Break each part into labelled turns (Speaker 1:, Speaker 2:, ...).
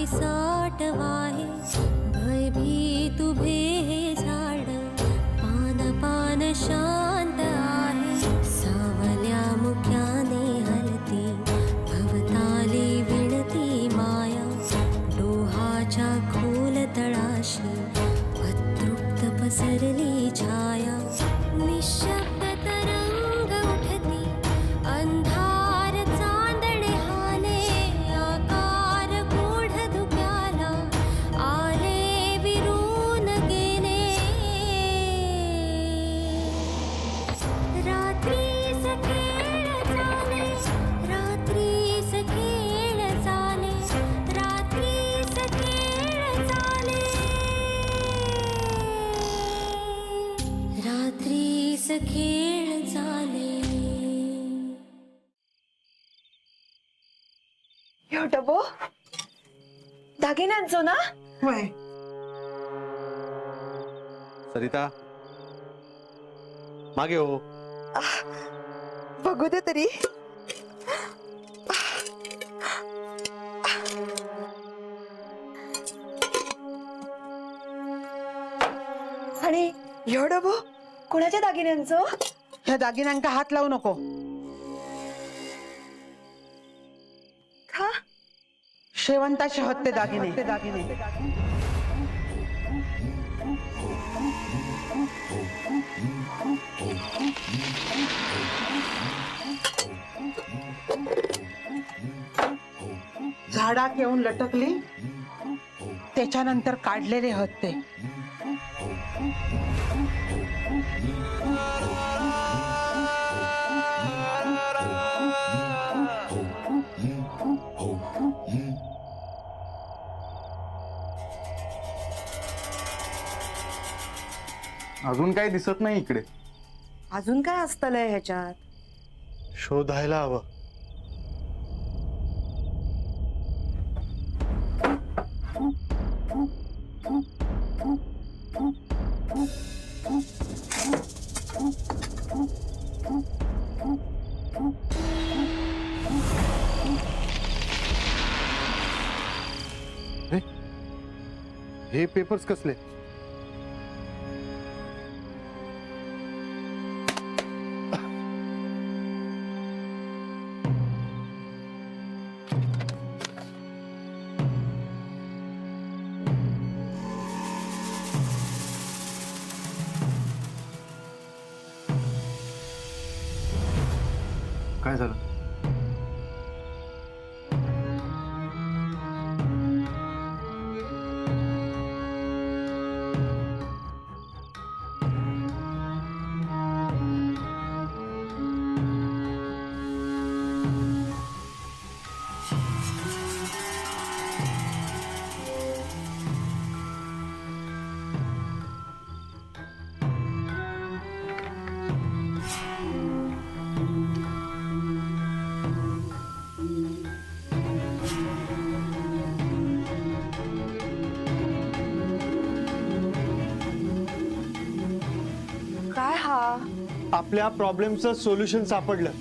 Speaker 1: साठ वाहे, भयभीत उभे हे झाड, पान पान शांत आहे, सावल्या मुख्याने हरती, भवताली विणती माया, डोहाच्या खोल तळाशी अतृप्त पसरली छाया, निशब्द तरंग उठती, अंधार चांदणे हाले, आकार गूढ धुक्याला आले विरून गेले, रात्रीस खेळ चाले, रात्रीस खेळ चाले, रात्रीस खेळ चाले, रात्रीस खेळ चाले.
Speaker 2: ह्यो डबो दागिन्यांचो ना?
Speaker 3: होय.
Speaker 4: सरिता मागे हो.
Speaker 2: बघू दे तरी. आणि ह्यो डबो कोणाच्या दागिन्यांचो?
Speaker 3: ह्या दागिन्यांका हात लावू नको.
Speaker 2: का?
Speaker 3: शेवंताचे होते दागिने. झाडात येऊन लटकली, त्याच्यानंतर काढलेले होते.
Speaker 4: अजून काही दिसत नाही इकडे.
Speaker 2: अजून काय असतलंय ह्याच्यात?
Speaker 4: शोधायला हवं. हे पेपर्स कसले? काय झालं?
Speaker 2: काय हा?
Speaker 4: आपल्या प्रॉब्लेमचं सोल्युशन सापडलं.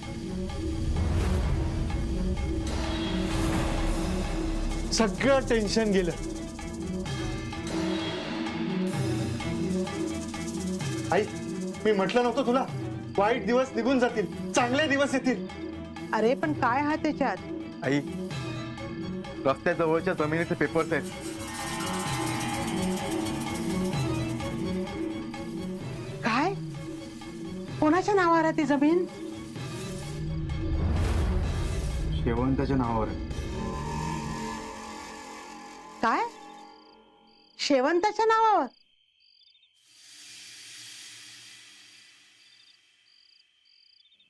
Speaker 4: सगळं टेन्शन गेलं. आई, मी म्हटलं नव्हतं तुला, वाईट दिवस निघून जातील, चांगले दिवस येतील.
Speaker 3: अरे पण काय हा त्याच्यात?
Speaker 4: आई, रस्त्याजवळच्या जमिनीचे पेपर्स आहेत.
Speaker 3: काय? कोणाच्या नावावर आहे ती जमीन?
Speaker 4: शेवंताच्या नावावर आहे.
Speaker 3: काय? शेवंताच्या नावावर?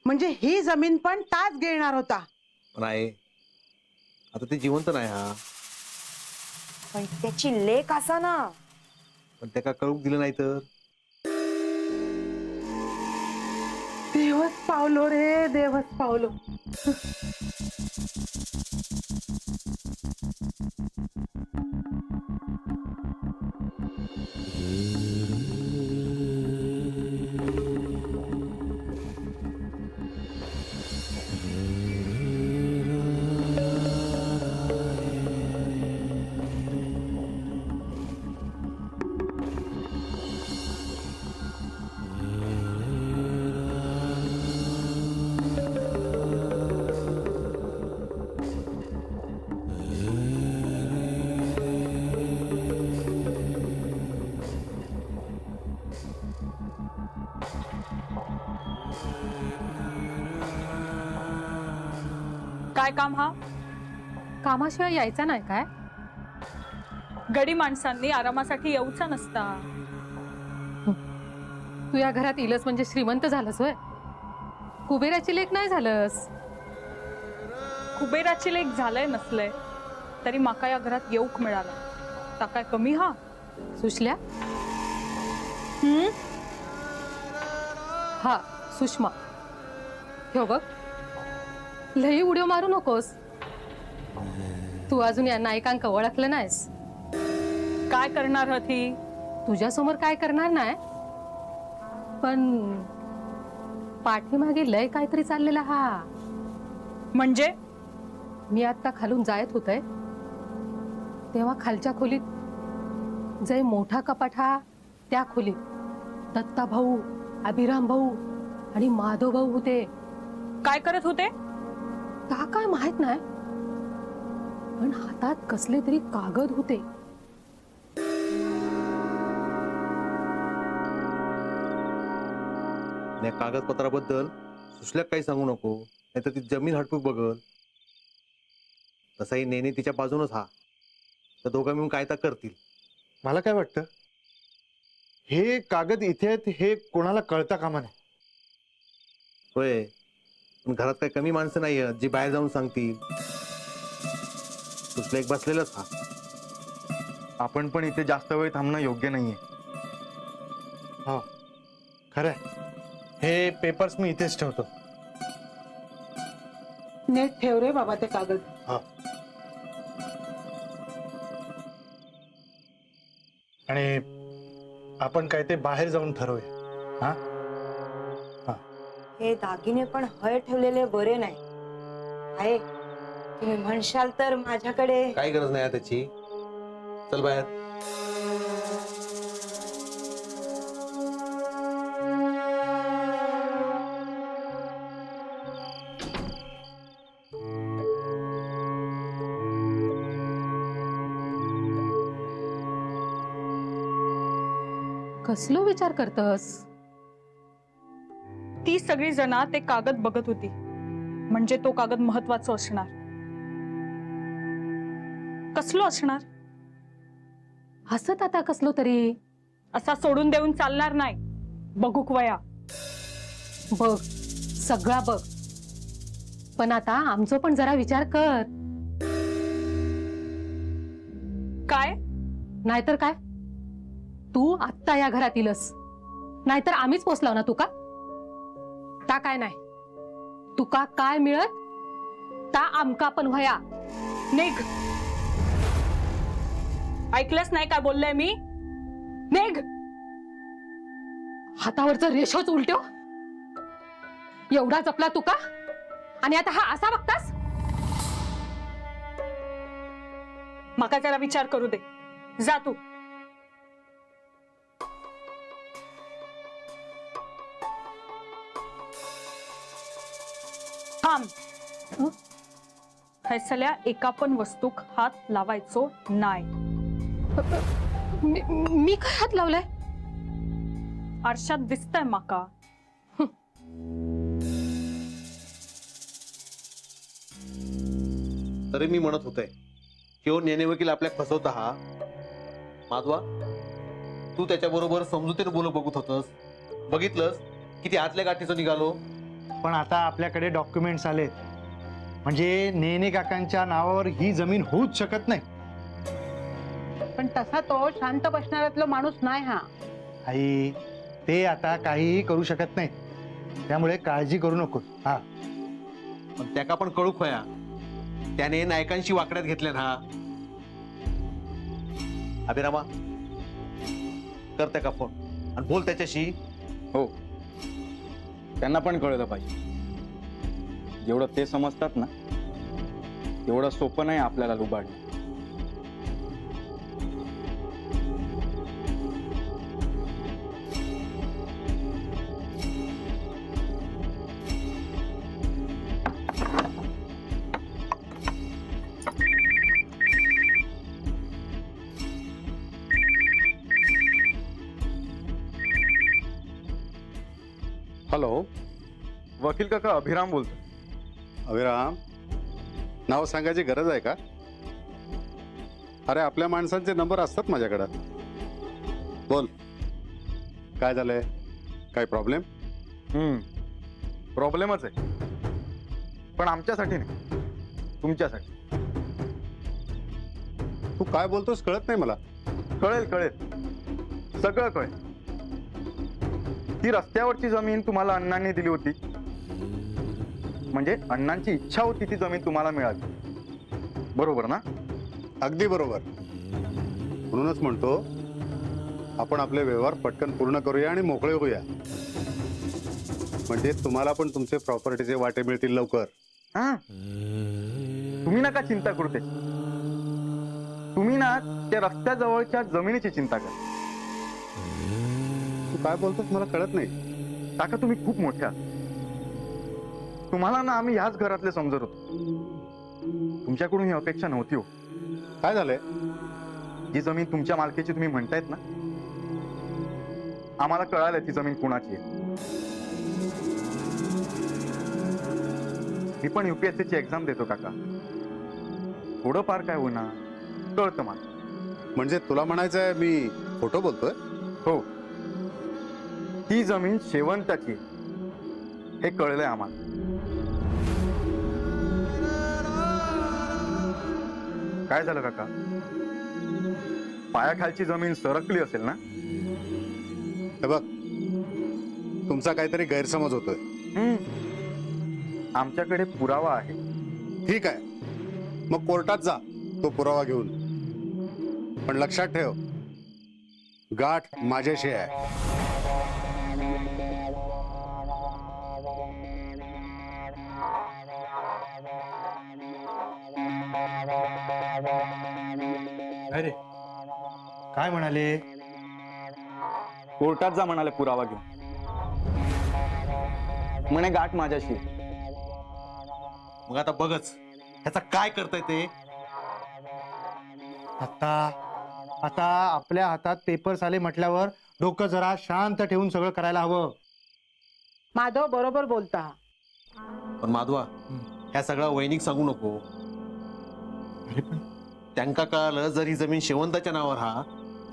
Speaker 3: म्हणजे ही जमीन पण ताच घेणार होता?
Speaker 5: नाही, आता ते जिवंत नाही. हा
Speaker 2: पण त्याची लेक असा ना.
Speaker 5: पण त्या का कळूक दिलं नाही तर?
Speaker 3: देवच पावलो रे, देवच पावलो.
Speaker 6: काय काम हा?
Speaker 7: कामाशिवाय यायचा नाही काय?
Speaker 6: गडी माणसांनी आरामासाठी येऊचा नसता.
Speaker 7: तू या घरात इलस म्हणजे श्रीमंत झालंस होय? कुबेराची लेक नाही झालंस.
Speaker 6: कुबेराची लेक झालंय नसलंय तरी माका या घरात येऊक मिळाला. ता काय कमी हा?
Speaker 7: सुशल्या? हा सुषमा. हो बघ, लई उड्यो मारू नकोस. तू अजून या नायकांक ओळखलं नाहीस.
Speaker 6: काय करणार हती?
Speaker 7: तुझ्यासमोर काय करणार नाही, पण पाठीमागे लय काहीतरी चाललेला हा.
Speaker 6: म्हणजे
Speaker 7: मी आता खालून जायत होते तेव्हा खालच्या खोलीत जे मोठा कपाट हा, त्या खोलीत दत्ता भाऊ, अभिराम भाऊ आणि माधव भाऊ होते.
Speaker 6: काय करत होते?
Speaker 7: का काय माहित नाही, पण हातात कसले तरी कागद होते.
Speaker 5: या कागदपत्राबद्दल सुशल्याक काही सांगू नको, नाहीतर ती जमीन हटपूक बघल. तसाही नेने तिच्या बाजूनच हा. तर दोघं मिळून काय तर करतील.
Speaker 4: मला काय वाटतं, हे कागद इथे आहेत हे कोणाला कळता कामा नये.
Speaker 5: होय, पण घरात काही कमी माणसं नाही आहेत जी बाहेर जाऊन सांगतील. सुशल्या एक बसलेलाच हा.
Speaker 4: आपण पण इथे जास्त वेळ थांबणं योग्य नाहीये. हो खरंय, हे पेपर्स मी इथेच ठेवतो.
Speaker 3: नीट ठेव रे बाबा ते कागद.
Speaker 4: हा. आणि आपण काय ते बाहेर जाऊन ठरवूया. हा,
Speaker 2: हे दागिने पण हय ठेवलेले बरे नाही. आहे तुम्ही म्हणशाल तर माझ्याकडे.
Speaker 5: काही गरज नाही आहे त्याची. चल बाहेर.
Speaker 7: कसलो विचार करतस?
Speaker 6: ती सगळी जना ते कागद बघत होती. म्हणजे तो कागद महत्वाचा असणार. कसलो असणार?
Speaker 7: हसत आता कसलो तरी.
Speaker 6: असा सोडून देऊन चालणार नाही. बघूक वया.
Speaker 7: बघ, सगळा बघ, पण आता आमचं पण जरा विचार कर.
Speaker 6: काय?
Speaker 7: नाहीतर काय, तू आत्ता या घरात येलस, नाहीतर आम्हीच पोचलाव ना तुका. ता काय नाही, तुका काय मिळत ता आमका पण व्हया.
Speaker 6: निघ. ऐकलंच नाही काय बोललंय मी? निघ.
Speaker 7: हातावरचं रेशोच उलट्यो एवढा जपला तुका, आणि आता हा असा बघतास.
Speaker 6: माका जरा विचार करू दे. जा तू. थांब. फैसल्या एका पण वस्तूक हात लावायचो नाही.
Speaker 7: मी काय हात लावलाय?
Speaker 6: आरशात दिसतंय माका.
Speaker 5: तरी मी म्हणत होते किंवा नेने वकील आपल्या फसवता हा. माधवा, तू त्याच्याबरोबर समजुतीने बोलू बघत होतस. बघितलंस किती आतल्या गाठीचं निघालो.
Speaker 4: पण आता आपल्याकडे डॉक्युमेंट्स आलेत, म्हणजे नेने काकांच्या नावावर ही जमीन होऊच शकत नाही.
Speaker 3: पण तसा तो शांत बसणाऱ्यातला माणूस नाही हा.
Speaker 4: आई, ते आता काहीही करू शकत नाही, त्यामुळे काळजी करू नको. हा,
Speaker 5: पण त्याका पण कळू खोया, त्याने नायकांशी वाकड्यात घेतल्या ना. अभिरामा, कर त्या का फोन आणि बोल त्याच्याशी.
Speaker 8: हो, त्यांना पण कळलं पाहिजे. जेवढं ते समजतात ना तेवढं सोपं नाही आपल्याला लुबाडणं.
Speaker 9: हॅलो.
Speaker 8: वकील काका अभिराम बोलतो.
Speaker 9: अभिराम, नाव सांगायची गरज आहे का? अरे आपल्या माणसांचे नंबर असतात माझ्याकडं. बोल, काय झालंय? काय प्रॉब्लेम?
Speaker 8: प्रॉब्लेमच आहे, पण आमच्यासाठी नाही, तुमच्यासाठी.
Speaker 9: तू काय बोलतोस कळत नाही मला.
Speaker 8: कळेल कळेल, सगळं कळेल. ती रस्त्यावरची जमीन तुम्हाला अण्णांनी दिली होती, म्हणजे अण्णांची इच्छा होती ती जमीन तुम्हाला मिळाली, बरोबर ना?
Speaker 9: अगदी बरोबर. म्हणूनच म्हणतो आपण आपले व्यवहार पटकन पूर्ण करूया आणि मोकळे होऊया, म्हणजे तुम्हाला पण तुमचे प्रॉपर्टीचे वाटे मिळतील लवकर.
Speaker 8: हा, तुम्ही नका चिंता करू त्याची. तुम्ही ना त्या रस्त्याजवळच्या जमिनीची चिंता करा.
Speaker 9: तू काय बोलतोस मला कळत नाही.
Speaker 8: काका तुम्ही खूप मोठे आहात. तुम्हाला ना आम्ही ह्याच घरातले समजत होतो. तुमच्याकडून ही अपेक्षा नव्हती हो.
Speaker 9: काय झालंय?
Speaker 8: जी जमीन तुमच्या मालकीची तुम्ही म्हणतायत ना, आम्हाला कळालं ती जमीन कुणाची आहे. मी पण UPSC ची एक्झाम देतो काका. थोडंफार काय होईना कळतं मला.
Speaker 9: म्हणजे तुला म्हणायचंय मी खोटं बोलतोय?
Speaker 8: हो, ती जमीन शेवंताची हे कळलंय आम्हाला. काय झालं काका? पायाखालची जमीन सरकली असेल ना?
Speaker 9: हे बघ, तुमचा काहीतरी गैरसमज होतोय.
Speaker 8: आमच्याकडे पुरावा आहे.
Speaker 9: ठीक आहे, मग कोर्टात जा तो पुरावा घेऊन. पण लक्षात ठेव, गाठ माझ्याशी आहे.
Speaker 4: अरे काय म्हणाले?
Speaker 8: कोर्टात जा म्हणाले पुरावा घेऊन. म्हणे गाठ माझ्याशी.
Speaker 5: मग आता बघच ह्याचा काय करताय ते.
Speaker 4: आता आपल्या हातात पेपर्स आले म्हटल्यावर डोकं जरा शांत ठेवून सगळं करायला हवं.
Speaker 3: माधव बरोबर बोलता.
Speaker 5: पण माधवा, ह्या सगळा वैनिक सांगू नको.
Speaker 4: अरे पण
Speaker 5: त्यांका कळालं जर ही जमीन शेवंताच्या नावावर हा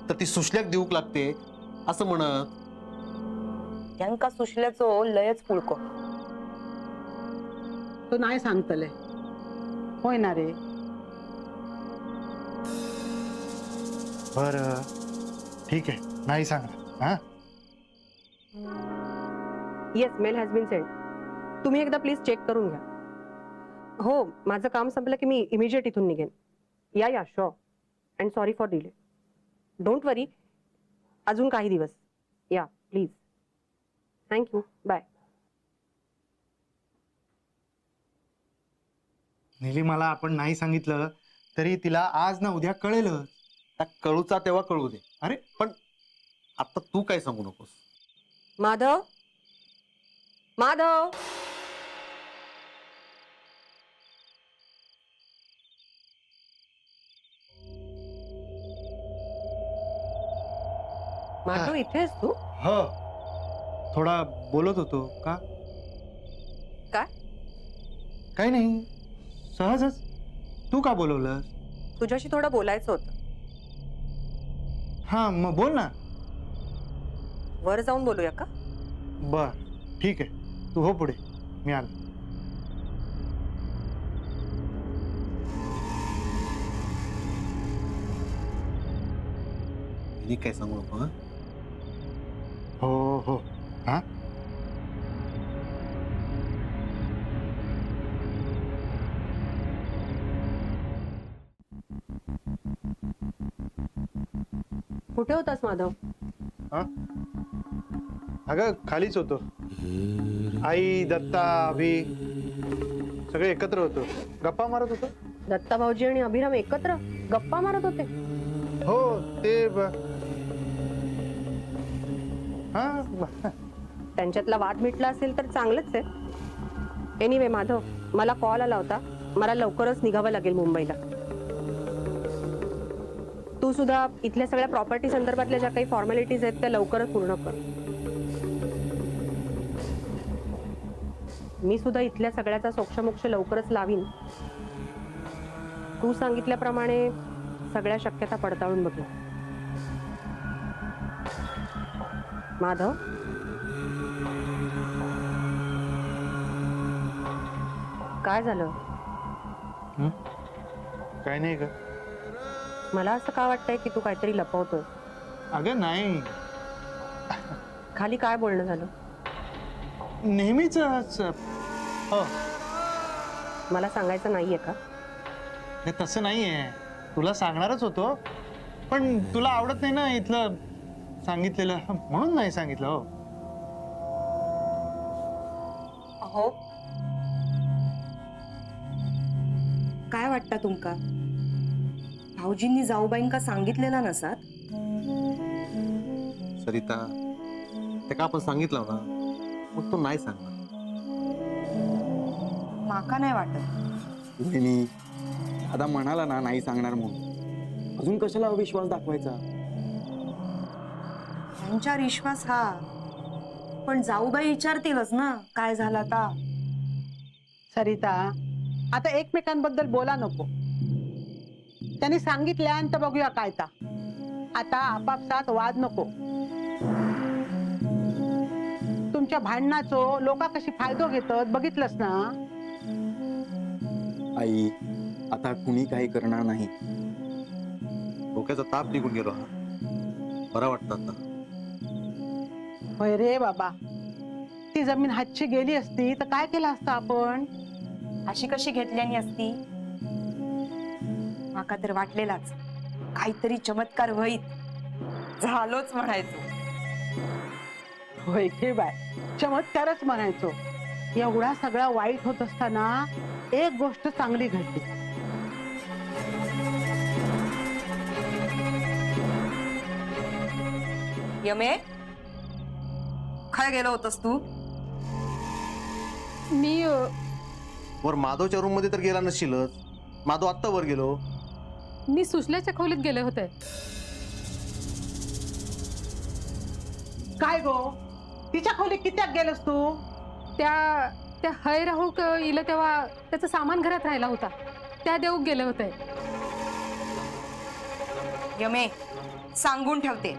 Speaker 5: तर ती सुशल्याक देऊक लागते असं म्हणत.
Speaker 2: त्यांका सुशल्याचो लयच पुळको.
Speaker 3: तो नाही सांगतले. होय ना रे?
Speaker 4: बर, ठीक आहे, नाही सांगणार. हा,
Speaker 10: yes, mail has been send. तुम्ही एकदा प्लीज चेक करून घ्या. हो, माझं काम संपलं की मी इमिजिएट इथून निघेन. Yeah sure. And sorry for delay. Don't worry, अजून काही दिवस या प्लीज. Thank you, bye.
Speaker 4: निलिमाला आपण नाही सांगितलं तरी तिला आज ना उद्या कळेलच.
Speaker 5: त्या कळूचा तेव्हा कळू दे.
Speaker 4: अरे
Speaker 5: पण आता तू काय सांगू नकोस.
Speaker 10: माधव, माधव. माधव, इथेस तू?
Speaker 4: हो, थोडा बोलत होतो. का?
Speaker 10: काय?
Speaker 4: काही नाही, सहजच. तू का बोलवलं?
Speaker 10: तुझ्याशी थोडं बोलायचं होतं.
Speaker 4: हा, मग बोल ना.
Speaker 10: वर जाऊन बोलूया का?
Speaker 4: बर, ठीक आहे, तू हो पुढे, मी आलो.
Speaker 5: मी काय सांगू नको. हं?
Speaker 4: हो हो. हा,
Speaker 10: कुठे होतास माधव?
Speaker 4: अगं खालीच होतो. आई, दत्ता, अभि सगळे एकत्र होतो, गप्पा मारत होतो.
Speaker 10: दत्ता भाऊजी आणि अभिराम एकत्र गप्पा मारत होते?
Speaker 4: हो, ते
Speaker 10: त्यांच्यातला वाद मिटला असेल तर चांगलंच आहे. एनिवे माधव, मला कॉल आला होता. मला लवकरच निघावं लागेल मुंबईला. तू सुद्धा इथल्या सगळ्या प्रॉपर्टी संदर्भातल्या ज्या काही फॉर्मॅलिटीज आहेत त्या लवकरच पूर्ण कर. मी सुद्धा इथल्या सगळ्याचा सोक्षमोक्ष लवकरच लावीन. तू सांगितल्याप्रमाणे सगळ्या शक्यता पडताळून बघू. माधव, काय झालं?
Speaker 4: काय नाही ग.
Speaker 10: मला असं का वाटतंय की तू काहीतरी लपवतोय?
Speaker 4: अगं नाही,
Speaker 10: खाली काय बोलणं झालं?
Speaker 4: नेहमीच. हो,
Speaker 10: मला सांगायचं नाहीये का?
Speaker 4: हे तसं नाहीये, तुला सांगणारच होतो पण तुला आवडत नाही ना इथलं सांगितलेलं, म्हणून नाही सांगितलं. हो
Speaker 2: अहो, काय वाटतं तुमका? भाऊजींनी जाऊबाईंका सांगितलेला नसात?
Speaker 5: सरिता, ते का आपण सांगितलं ना, मग तो नाही सांगणार.
Speaker 2: माका नाही वाटत.
Speaker 8: वहिनी, दादा म्हणाला ना नाही सांगणार म्हणून, अजून कशाला अविश्वास दाखवायचा?
Speaker 2: त्यांच्यावर विश्वास हा, पण जाऊबाई विचारतीलच ना काय झालं आता.
Speaker 3: सरिता, आता एकमेकांबद्दल बोला नको. त्यांनी सांगितल्यानंतर बघूया काय ता. आता आपापसात वाद नको. तुमच्या भांडणाचो लोक कशी फायदो घेतात बघितलंस ना.
Speaker 8: आई, आता कुणी काही करणार नाही.
Speaker 5: डोक्याचा ताप निघून गेलो हा, बरं वाटतं आता.
Speaker 3: होय रे बाबा, ती जमीन हातची गेली असती तर काय केलं असतं आपण?
Speaker 2: अशी कशी घेतल्यानी असती? माका तर वाटलेलाच काहीतरी चमत्कार होईत, झालोच म्हणायचो.
Speaker 3: होय घे बाय, चमत्कारच म्हणायचो. एवढा सगळा वाईट होत असताना एक गोष्ट चांगली घडली.
Speaker 2: यमे, खय गेलो होतस तू?
Speaker 7: मी
Speaker 5: वर माधवच्या रूम मध्ये तर गेला नसशीलच. माधव आत्ता वर गेलो.
Speaker 7: मी सुशल्याच्या खोलीत गेले होते.
Speaker 3: काय गो, तिच्या खोलीत कित्याक गेलस तू?
Speaker 7: त्या हय राहू इलं तेव्हा त्याचं सामान घरात राहिला होता, त्या देऊक गेले होते.
Speaker 2: यमे, सांगून ठेवते,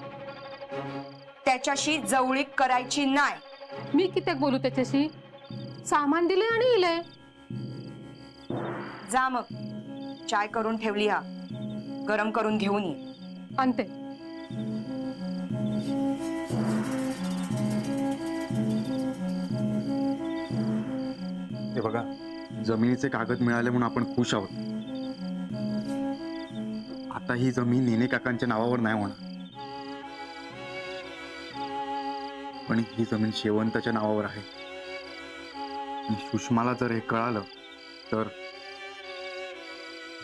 Speaker 2: त्याच्याशी जवळीक करायची नाही.
Speaker 7: मी कित्याक बोलू त्याच्याशी? सामान दिले आणि इले.
Speaker 2: जा मग, चाय करून ठेवली हा, गरम करून घेऊन ये.
Speaker 7: आणते.
Speaker 8: हे बघा, जमिनीचे कागद मिळाले म्हणून आपण खुश आहोत. आता ही जमीन नेने काकांच्या नावावर नाही होणार, पण ही जमीन शेवंताच्या नावावर आहे. आणि सुषमाला जर हे कळालं तर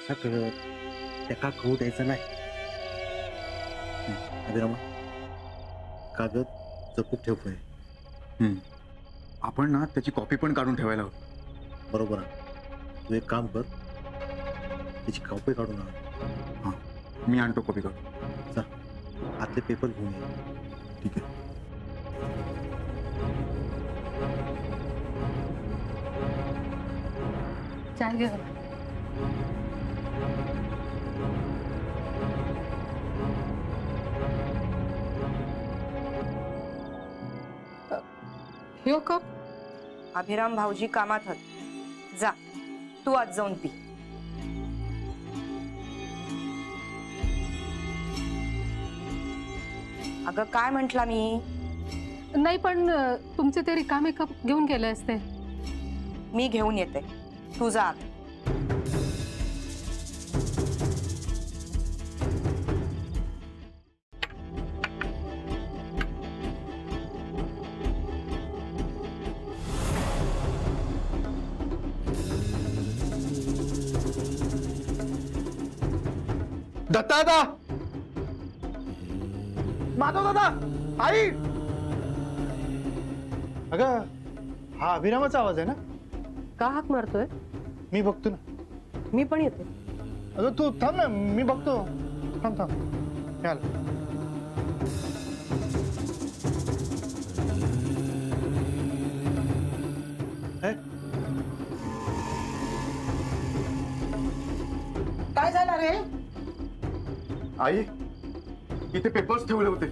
Speaker 5: त्याका कळू द्यायचं नाही. अभिरामा, कागद जपून ठेवतोय.
Speaker 8: आपण ना त्याची कॉपी पण काढून ठेवायला हवी.
Speaker 5: बरोबर आहे. तू एक काम कर, त्याची कॉपी काढून आण.
Speaker 8: हां, मी आणतो कॉपी काढून.
Speaker 5: जा, आतले पेपर घेऊन ये.
Speaker 8: ठीक आहे.
Speaker 7: चाय घे. ह्यो कप?
Speaker 2: अभिराम भाऊजी कामात हत. जा, तू आज जाऊन पी. अगं काय म्हंटला मी?
Speaker 7: नाही, पण तुमचे ते रिकामे कप घेऊन गेले असते.
Speaker 2: मी घेऊन येते, तू जा आत.
Speaker 8: दत्ता दादा, माधव दादा, आई.
Speaker 4: अगं, हा अभिरामाचा आवाज आहे ना?
Speaker 10: का हाक मारतोय?
Speaker 4: मी बघतो ना.
Speaker 10: मी पण येते.
Speaker 4: अगं तू थांब ना, मी बघतो. थांब थांब. हे आलं. हे?
Speaker 8: आई इथे पेपर्स ठेवले होते.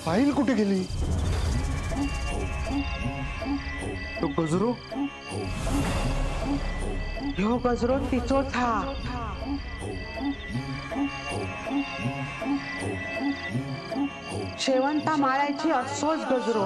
Speaker 4: फाईल कुठे गेली? तो गजरो
Speaker 3: ह्यो गजरो तिचोच हा. शेवंता माळायची असोच गजरो.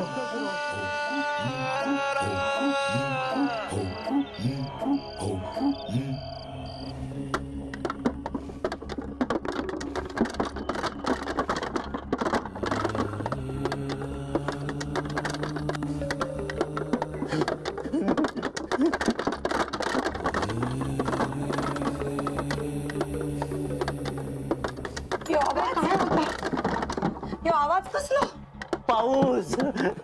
Speaker 2: आवाज कसला?
Speaker 11: पाऊस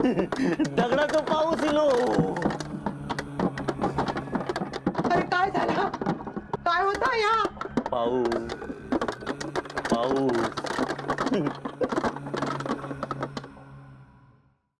Speaker 11: दगडाचा पाऊस इलो.
Speaker 3: अरे काय झालं? काय होतं या?
Speaker 11: पाऊस पाऊस